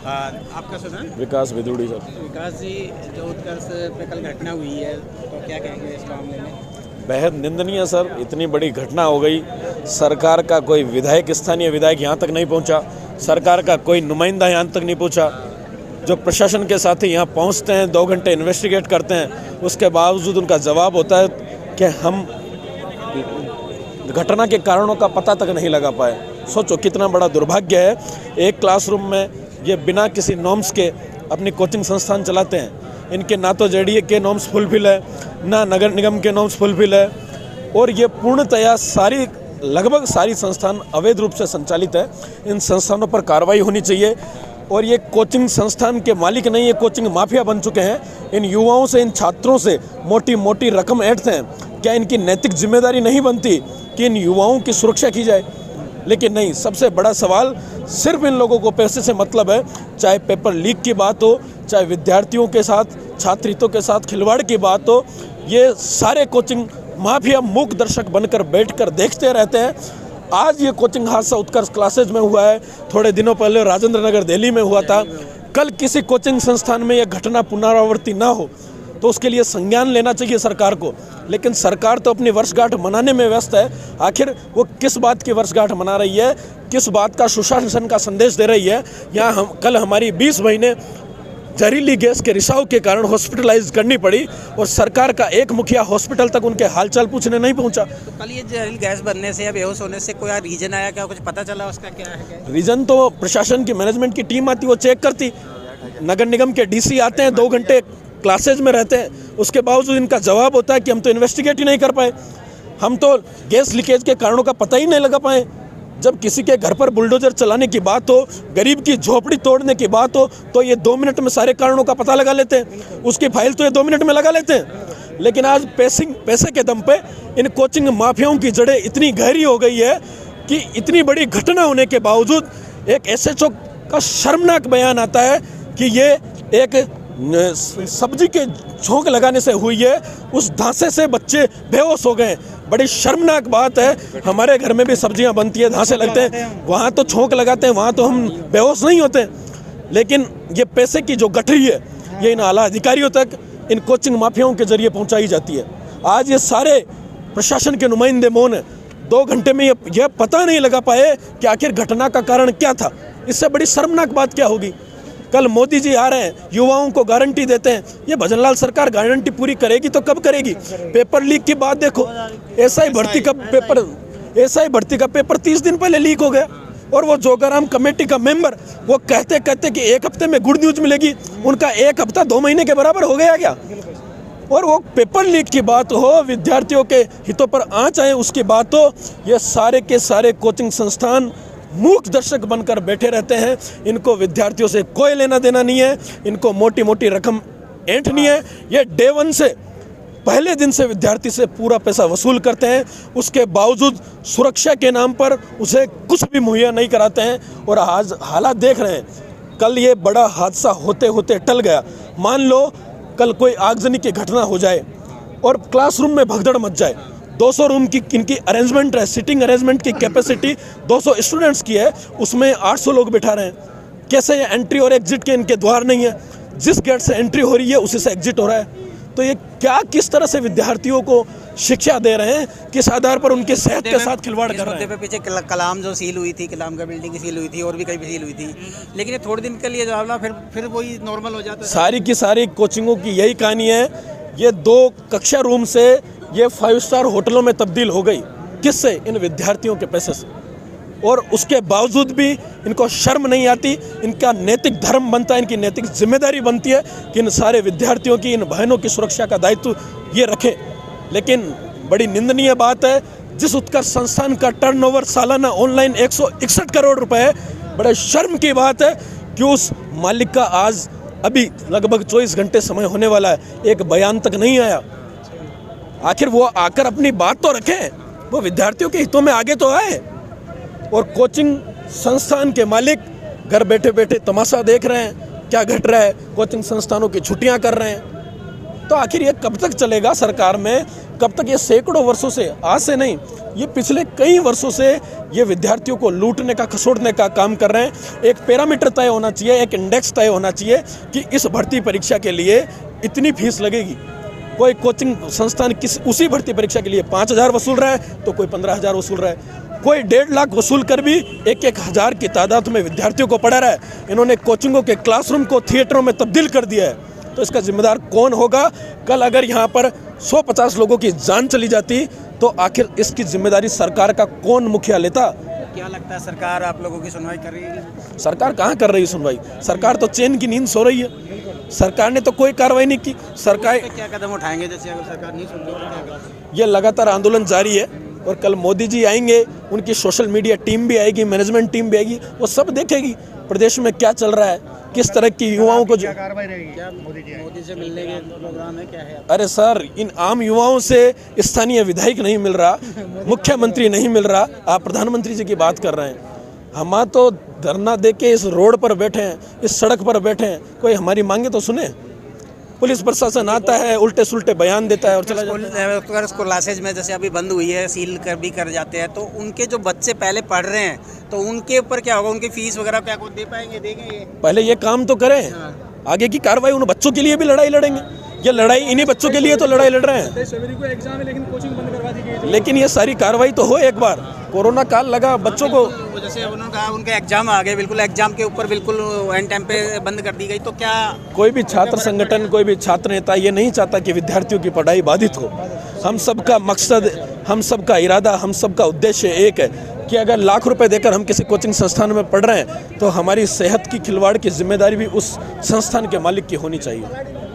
आपका सुना? विकास विदुड़ी सर। विकास जी, जो उत्कर्ष पे कल घटना हुई है तो क्या कहेंगे इस मामले में? बेहद निंदनीय सर, इतनी बड़ी घटना हो गई। सरकार का कोई विधायक, स्थानीय विधायक यहाँ तक नहीं पहुँचा, सरकार का कोई नुमाइंदा यहाँ तक नहीं पहुँचा। जो प्रशासन के साथी यहाँ पहुँचते हैं, 2 घंटे इन्वेस्टिगेट करते हैं, उसके बावजूद उनका जवाब होता है कि हम घटना के कारणों का पता तक नहीं लगा पाए। सोचो कितना बड़ा दुर्भाग्य है। एक क्लासरूम में ये बिना किसी नॉर्म्स के अपनी कोचिंग संस्थान चलाते हैं। इनके ना तो जेडीए के नॉर्म्स फुलफिल है, ना नगर निगम के नॉर्म्स फुलफिल है, और ये पूर्णतया लगभग सारी संस्थान अवैध रूप से संचालित है। इन संस्थानों पर कार्रवाई होनी चाहिए। और ये कोचिंग संस्थान के मालिक नहीं, ये कोचिंग माफिया बन चुके हैं। इन युवाओं से, इन छात्रों से मोटी मोटी रकम ऐंठते हैं। क्या इनकी नैतिक जिम्मेदारी नहीं बनती कि इन युवाओं की सुरक्षा की जाए? लेकिन नहीं, सबसे बड़ा सवाल सिर्फ इन लोगों को पैसे से मतलब है। चाहे पेपर लीक की बात हो, चाहे विद्यार्थियों के साथ, छात्र हितों के साथ खिलवाड़ की बात हो, ये सारे कोचिंग माफिया मूक दर्शक बनकर बैठकर देखते रहते हैं। आज ये कोचिंग हादसा उत्कर्ष क्लासेज में हुआ है, थोड़े दिनों पहले राजेंद्र नगर दिल्ली में हुआ था। कल किसी कोचिंग संस्थान में यह घटना पुनरावृत्ति ना हो तो उसके लिए संज्ञान लेना चाहिए सरकार को। लेकिन सरकार तो अपनी वर्षगांठ मनाने में व्यस्त है। आखिर वो किस बात की वर्षगांठ मना रही है, किस बात का सुशासन का संदेश दे रही है? यहाँ कल हमारी 20 महीने जहरीली गैस के रिसाव के कारण हॉस्पिटलाइज करनी पड़ी और सरकार का एक मुखिया हॉस्पिटल तक उनके हालचाल पूछने नहीं पहुंचा। तो कल ये जहरीली गैस बनने से या बेहोश होने से कोई रीजन आया क्या, कुछ पता चला उसका क्या है? रीजन तो प्रशासन की, मैनेजमेंट की टीम आती, वो चेक करती। नगर निगम के डीसी आते हैं, 2 घंटे क्लासेज में रहते हैं, उसके बावजूद इनका जवाब होता है कि हम तो इन्वेस्टिगेट ही नहीं कर पाए, हम तो गैस लीकेज के कारणों का पता ही नहीं लगा पाए। जब किसी के घर पर बुलडोजर चलाने की बात हो, गरीब की झोपड़ी तोड़ने की बात हो, तो ये 2 मिनट में सारे कारणों का पता लगा लेते हैं। उसकी फाइल तो ये 2 मिनट में लगा लेते हैं। लेकिन आज पैसे के दम पे इन कोचिंग माफियाओं की जड़ें इतनी गहरी हो गई है कि इतनी बड़ी घटना होने के बावजूद एक एसएचओ का शर्मनाक बयान आता है कि ये एक सब्जी के झोंक लगाने से हुई है, उस धांसे से बच्चे बेहोश हो गए। बड़ी शर्मनाक बात है। हमारे घर में भी सब्जियां बनती है, धांसे लगते हैं, वहाँ तो झोंक लगाते हैं, वहाँ तो हम बेहोश नहीं होते। लेकिन ये पैसे की जो गठरी है, ये इन आला अधिकारियों तक, इन कोचिंग माफियाओं के जरिए पहुँचाई जाती है। आज ये सारे प्रशासन के नुमाइंदे मौन है। 2 घंटे में यह पता नहीं लगा पाए कि आखिर घटना का कारण क्या था। इससे बड़ी शर्मनाक बात क्या होगी? कल मोदी जी आ रहे हैं, युवाओं को गारंटी देते हैं। ये भजनलाल सरकार गारंटी पूरी करेगी तो कब करेगी? पेपर लीक की बात देखो, एसआई भर्ती का पेपर 30 दिन पहले लीक हो गया, और वो जोगाराम कमेटी का मेंबर वो कहते कि 1 हफ्ते में गुड न्यूज मिलेगी, उनका 1 हफ्ता 2 महीने के बराबर हो गया क्या? और वो पेपर लीक की बात हो, विद्यार्थियों के हितों पर आंच आए उसकी बात हो, ये सारे के सारे कोचिंग संस्थान मूक दर्शक बनकर बैठे रहते हैं। इनको विद्यार्थियों से कोई लेना देना नहीं है, इनको मोटी मोटी रकम ऐंठनी है। ये डे 1 से, पहले दिन से विद्यार्थी से पूरा पैसा वसूल करते हैं, उसके बावजूद सुरक्षा के नाम पर उसे कुछ भी मुहैया नहीं कराते हैं। और आज हालात देख रहे हैं। कल ये बड़ा हादसा होते होते टल गया। मान लो कल कोई आगजनी की घटना हो जाए और क्लासरूम में भगदड़ मच जाए। 200 रूम की इनकी अरेंजमेंट है, सिटिंग अरेंजमेंट की कैपेसिटी 200 स्टूडेंट्स की है, उसमें 800 लोग बिठा रहे हैं। कैसे ये एंट्री और एग्जिट के इनके द्वार नहीं है? जिस गेट से एंट्री हो रही है उसी से एग्जिट हो रहा है। तो ये किस तरह से विद्यार्थियों को शिक्षा दे रहे हैं, किस आधार पर उनके सेहत के साथ खिलवाड़ कर रहे हैं? पीछे कलाम जो सील हुई थी, कलाम का बिल्डिंग सील हुई थी और भी कई भी सील हुई थी, लेकिन ये थोड़े दिन के लिए जो फिर वही नॉर्मल हो जाता है। सारी की सारी कोचिंगों की यही कहानी है। ये 2 कक्षा रूम से ये 5 स्टार होटलों में तब्दील हो गई। किससे? इन विद्यार्थियों के पैसे से। और उसके बावजूद भी इनको शर्म नहीं आती। इनका नैतिक धर्म बनता है, इनकी नैतिक जिम्मेदारी बनती है कि इन सारे विद्यार्थियों की, इन बहनों की सुरक्षा का दायित्व ये रखें। लेकिन बड़ी निंदनीय बात है, जिस उत्कर्ष संस्थान का टर्नओवर सालाना ऑनलाइन 161 करोड़ रुपए है, बड़े शर्म की बात है कि उस मालिक का आज अभी लगभग 24 घंटे समय होने वाला है, एक बयान तक नहीं आया। आखिर वो आकर अपनी बात तो रखें, वो विद्यार्थियों के हितों में आगे तो आए। और कोचिंग संस्थान के मालिक घर बैठे बैठे तमाशा देख रहे हैं क्या घट रहा है, कोचिंग संस्थानों की छुट्टियां कर रहे हैं। तो आखिर ये कब तक चलेगा सरकार में, कब तक? ये सैकड़ों वर्षों से, आज से नहीं, ये पिछले कई वर्षों से ये विद्यार्थियों को लूटने का, खसोटने का काम कर रहे हैं। एक पैरामीटर तय होना चाहिए, एक इंडेक्स तय होना चाहिए कि इस भर्ती परीक्षा के लिए इतनी फीस लगेगी। कोई कोचिंग संस्थान उसी भर्ती परीक्षा के लिए 5,000 वसूल रहा है तो कोई 15,000 वसूल रहा है, कोई 1.5 लाख वसूल कर भी 1-1 हज़ार की तादाद में विद्यार्थियों को पढ़ा रहा है। इन्होंने कोचिंगों के क्लासरूम को थिएटरों में तब्दील कर दिया है। तो इसका जिम्मेदार कौन होगा? कल अगर यहाँ पर 150 लोगों की जान चली जाती तो आखिर इसकी जिम्मेदारी सरकार का कौन मुखिया लेता? क्या लगता है सरकार आप लोगों की सुनवाई कर रही है? सरकार कहाँ कर रही है सुनवाई? सरकार तो चैन की नींद सो रही है। सरकार ने तो कोई कार्रवाई नहीं की। सरकार क्या कदम उठाएंगे जैसे अगर सरकार नहीं सुन रही तो क्या करेंगे? ये लगातार आंदोलन जारी है और कल मोदी जी आएंगे, उनकी सोशल मीडिया टीम भी आएगी, मैनेजमेंट टीम भी आएगी, वो सब देखेगी प्रदेश में क्या चल रहा है, किस तरह की युवाओं को क्या कार्रवाई रहेगी? क्या मोदी से मिलने के प्रोग्राम है, क्या है? अरे सर, इन आम युवाओं से स्थानीय विधायक नहीं मिल रहा, मुख्यमंत्री नहीं मिल रहा, आप प्रधानमंत्री जी की बात कर रहे हैं। हम तो धरना दे के इस रोड पर बैठे हैं, इस सड़क पर बैठे हैं, कोई हमारी मांगे तो सुने। पुलिस प्रशासन आता है, उल्टे सुल्टे बयान देता है और चला जाता है। अगर क्लासेज में जैसे अभी बंद हुई है, सील कर भी कर जाते हैं, तो उनके जो बच्चे पहले पढ़ रहे हैं तो उनके ऊपर क्या होगा? उनकी फीस वगैरह क्या दे पाएंगे? देंगे ये? पहले ये काम तो करें, आगे की कार्रवाई। उन बच्चों के लिए भी लड़ाई लड़ेंगे। ये लड़ाई इन्हीं बच्चों के लिए तो लड़ाई लड़ रहे हैं। सवेरे को एग्जाम है लेकिन कोचिंग बंद करवा दी गई। लेकिन ये सारी कार्रवाई तो हो एक बार। कोरोना काल लगा, बच्चों को जैसे उन्होंने कहा उनके एग्जाम आ गए, बिल्कुल एग्जाम के ऊपर बिल्कुल एंड टाइम पे बंद कर दी गई, तो क्या कोई भी छात्र संगठन, कोई भी छात्र नेता ये नहीं चाहता कि विद्यार्थियों की पढ़ाई बाधित हो। हम सबका मकसद, हम सबका इरादा, हम सबका उद्देश्य एक है कि अगर लाख रुपए देकर हम किसी कोचिंग संस्थान में पढ़ रहे हैं तो हमारी सेहत की खिलवाड़ की जिम्मेदारी भी उस संस्थान के मालिक की होनी चाहिए।